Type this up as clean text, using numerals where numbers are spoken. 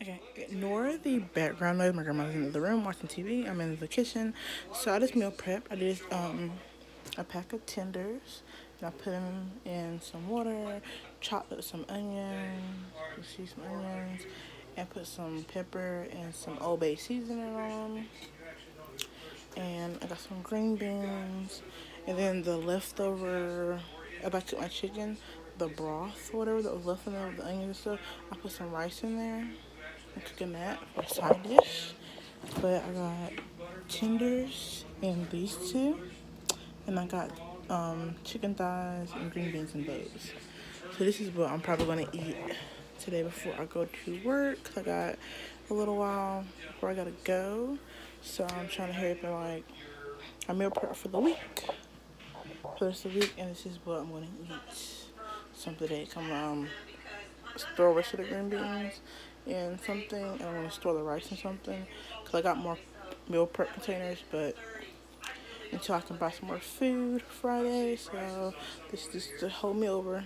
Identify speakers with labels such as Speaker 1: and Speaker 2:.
Speaker 1: Okay, ignore the background noise. My grandma's in the room watching TV. I'm in the kitchen. So I just meal prep. I did a pack of tenders. And I put them in some water, chopped up some onions, you see some onions, and put some pepper and some Old Bay seasoning on them. And I got some green beans, and then the leftover. If I cook my chicken, the broth or whatever that was left in there with the onions and stuff, I put some rice in there. I'm cooking that for a side dish. But I got tenders and these two, and I got chicken thighs and green beans and those. So this is what I'm probably gonna eat today before I go to work. 'Cause I got a little while before I gotta go, so I'm trying to hurry up and I meal prep for the week, for the rest of the week, and this is what I'm gonna eat. Some today, come store the rest of the green beans in something, and I'm gonna store the rice in something, cause I got more meal prep containers, but until I can buy some more food Friday, so this is the whole meal over.